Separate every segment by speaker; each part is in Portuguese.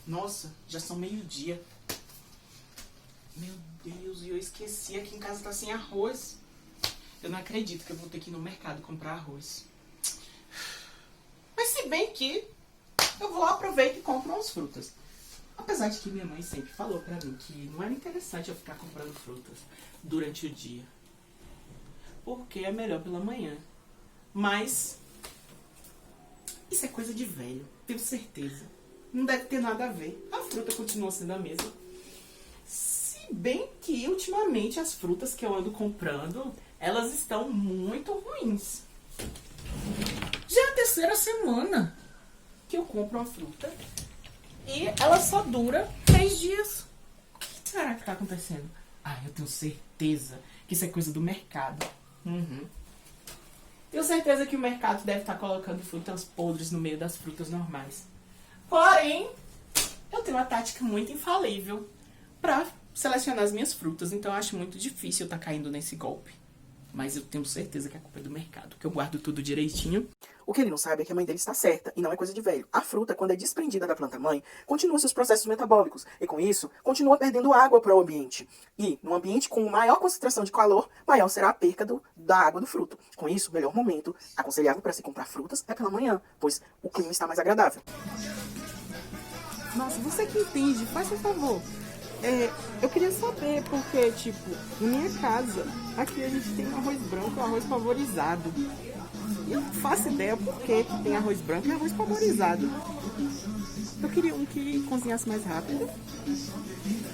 Speaker 1: Nossa, já são meio-dia. Meu Deus, e eu esqueci, aqui em casa tá sem arroz. Eu não acredito que eu vou ter que ir no mercado comprar arroz. Mas se bem que eu vou aproveitar e compro umas frutas. Apesar de que minha mãe sempre falou pra mim que não era interessante eu ficar comprando frutas durante o dia. Porque é melhor pela manhã. Mas isso é coisa de velho, tenho certeza. Não deve ter nada a ver. A fruta continua sendo a mesma. Se bem que ultimamente as frutas que eu ando comprando, elas estão muito ruins. Já é a terceira semana que eu compro uma fruta e ela só dura 3 dias. O que será que está acontecendo? Ah, eu tenho certeza que isso é coisa do mercado. Tenho certeza que o mercado deve estar colocando frutas podres no meio das frutas normais. Porém, eu tenho uma tática muito infalível para selecionar as minhas frutas, então eu acho muito difícil eu estar caindo nesse golpe. Mas eu tenho certeza que a culpa é do mercado, que eu guardo tudo direitinho. O que ele não sabe é que a mãe dele está certa, e não é coisa de velho. A fruta, quando é desprendida da planta-mãe, continua seus processos metabólicos, e com isso, continua perdendo água para o ambiente. E, num ambiente com maior concentração de calor, maior será a perca da água do fruto. Com isso, o melhor momento aconselhável para se comprar frutas é pela manhã, pois o clima está mais agradável.
Speaker 2: Nossa, você que entende, faz um favor. Eu queria saber, porque, tipo, na minha casa, aqui a gente tem arroz branco e arroz pavorizado. E eu não faço ideia por que tem arroz branco e arroz pavorizado. Eu queria um que cozinhasse mais rápido,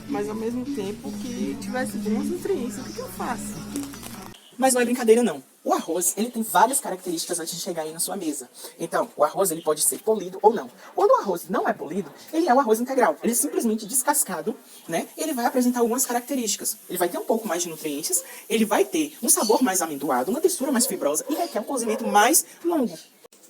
Speaker 2: mas ao mesmo tempo que tivesse bons nutrientes. O que eu faço?
Speaker 1: Mas não é brincadeira não. O arroz, ele tem várias características antes de chegar aí na sua mesa. Então, o arroz ele pode ser polido ou não. Quando o arroz não é polido, ele é um arroz integral. Ele é simplesmente descascado, né? Ele vai apresentar algumas características. Ele vai ter um pouco mais de nutrientes, ele vai ter um sabor mais amendoado, uma textura mais fibrosa e requer um cozimento mais longo.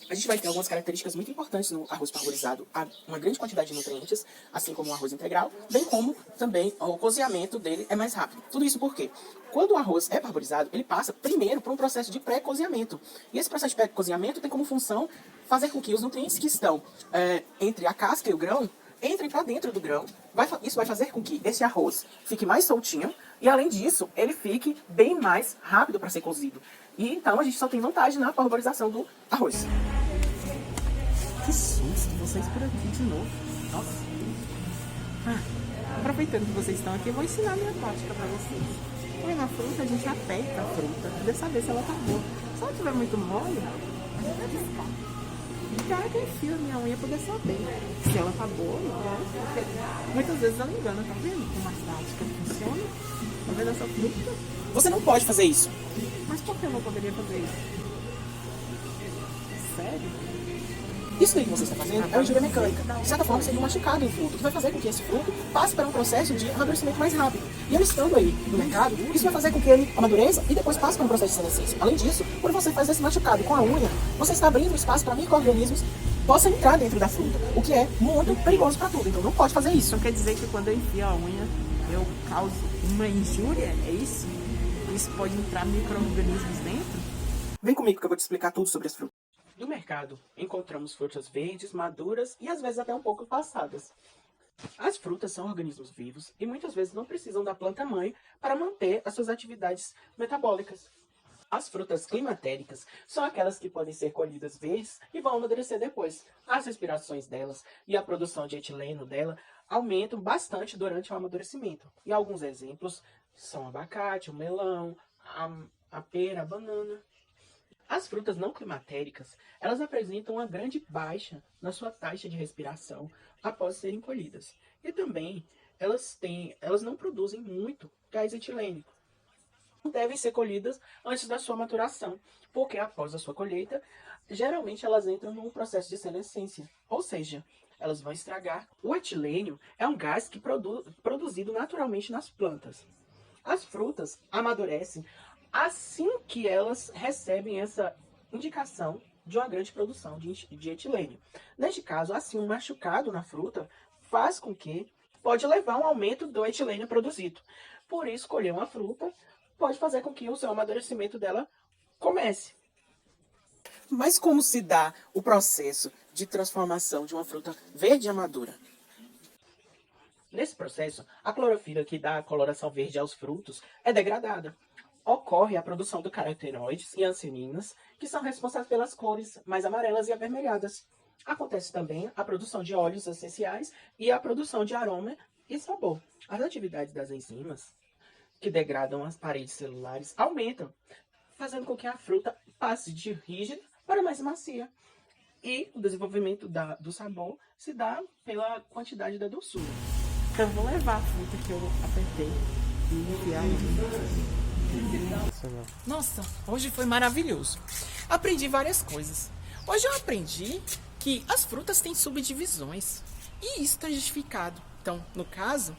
Speaker 1: A gente vai ter algumas características muito importantes no arroz parboilizado, uma grande quantidade de nutrientes, assim como o arroz integral, bem como também o cozinhamento dele é mais rápido. Tudo isso porque, quando o arroz é parboilizado, ele passa primeiro por um processo de pré-cozinhamento. E esse processo de pré-cozinhamento tem como função fazer com que os nutrientes que estão entre a casca e o grão entrem para dentro do grão. Isso vai fazer com que esse arroz fique mais soltinho e, além disso, ele fique bem mais rápido para ser cozido. E então a gente só tem vantagem na parbolização do arroz.
Speaker 2: Que susto, vocês por aqui de novo. Nossa. Aproveitando que vocês estão aqui, eu vou ensinar a minha prática pra vocês. Põe na fruta, a gente aperta a fruta, pra poder saber se ela tá boa. Se ela tiver muito mole, a gente vai buscar. Então eu enfio a minha unha pra poder saber se ela tá boa ou não. Porque muitas vezes ela engana, tá vendo? Como a tática funciona. Tá vendo essa fruta?
Speaker 1: Você não pode fazer isso.
Speaker 2: Mas por que eu não poderia fazer isso? Sério?
Speaker 1: Isso daí que você está fazendo é injúria mecânica. De certa forma, seria um machucado em fruto, que vai fazer com que esse fruto passe para um processo de amadurecimento mais rápido. E ele estando aí no mercado, isso vai fazer com que ele amadureça e depois passe para um processo de senescência. Além disso, quando você faz esse machucado com a unha, você está abrindo espaço para micro-organismos possam entrar dentro da fruta, o que é muito perigoso para tudo. Então não pode fazer isso.
Speaker 2: Então quer dizer que quando eu enfio a unha, eu causo uma injúria? É isso? Isso pode entrar micro-organismos dentro?
Speaker 1: Vem comigo que eu vou te explicar tudo sobre as frutas. No mercado, encontramos frutas verdes, maduras e às vezes até um pouco passadas. As frutas são organismos vivos e muitas vezes não precisam da planta-mãe para manter as suas atividades metabólicas. As frutas climatéricas são aquelas que podem ser colhidas verdes e vão amadurecer depois. As respirações delas e a produção de etileno dela aumentam bastante durante o amadurecimento. E alguns exemplos são o abacate, o melão, a pera, a banana. As frutas não climatéricas, elas apresentam uma grande baixa na sua taxa de respiração após serem colhidas. E também elas não produzem muito gás etilênico. Devem ser colhidas antes da sua maturação, porque após a sua colheita, geralmente elas entram num processo de senescência, ou seja, elas vão estragar. O etilênio é um gás que produzido naturalmente nas plantas. As frutas amadurecem assim que elas recebem essa indicação de uma grande produção de etilênio. Neste caso, assim, um machucado na fruta faz com que pode levar a um aumento do etilênio produzido. Por isso, escolher uma fruta pode fazer com que o seu amadurecimento dela comece. Mas como se dá o processo de transformação de uma fruta verde a madura? Nesse processo, a clorofila que dá a coloração verde aos frutos é degradada. Ocorre a produção de carotenoides e ancioninas, que são responsáveis pelas cores mais amarelas e avermelhadas. Acontece também a produção de óleos essenciais e a produção de aroma e sabor. As atividades das enzimas, que degradam as paredes celulares, aumentam, fazendo com que a fruta passe de rígida para mais macia. E o desenvolvimento do sabor se dá pela quantidade da doçura.
Speaker 2: Então eu vou levar a fruta que eu apertei e enfiar aí. Nossa, hoje foi maravilhoso. Aprendi várias coisas. Hoje eu aprendi que as frutas têm subdivisões. E isso está justificado. Então, no caso,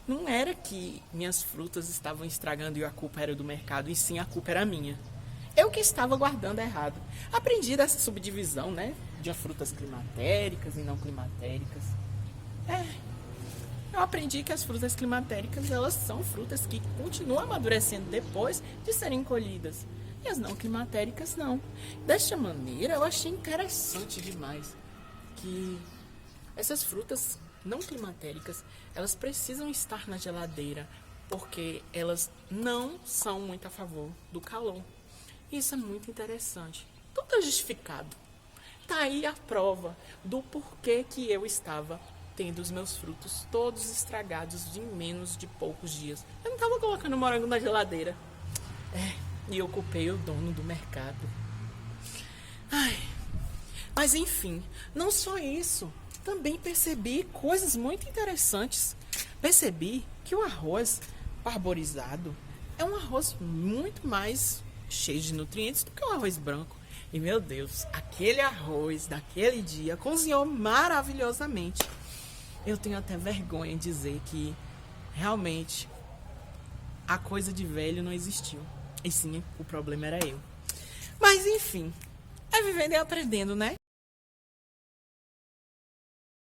Speaker 2: não era que minhas frutas estavam estragando e a culpa era do mercado, e sim a culpa era minha. Eu que estava guardando errado. Aprendi dessa subdivisão, né? De frutas climatéricas e não climatéricas. Eu aprendi que as frutas climatéricas, elas são frutas que continuam amadurecendo depois de serem colhidas. E as não climatéricas, não. Desta maneira, eu achei interessante demais que essas frutas não climatéricas, elas precisam estar na geladeira, porque elas não são muito a favor do calor. Isso é muito interessante. Tudo é justificado. Tá aí a prova do porquê que eu estava tendo os meus frutos todos estragados em menos de poucos dias. Eu não estava colocando morango na geladeira. E eu culpei o dono do mercado. Mas enfim, não só isso. Também percebi coisas muito interessantes. Percebi que o arroz parborizado é um arroz muito mais cheio de nutrientes do que o arroz branco. E, meu Deus, aquele arroz daquele dia cozinhou maravilhosamente. Eu tenho até vergonha de dizer que, realmente, a coisa de velho não existiu. E sim, o problema era eu. Mas, enfim, é vivendo e aprendendo, né?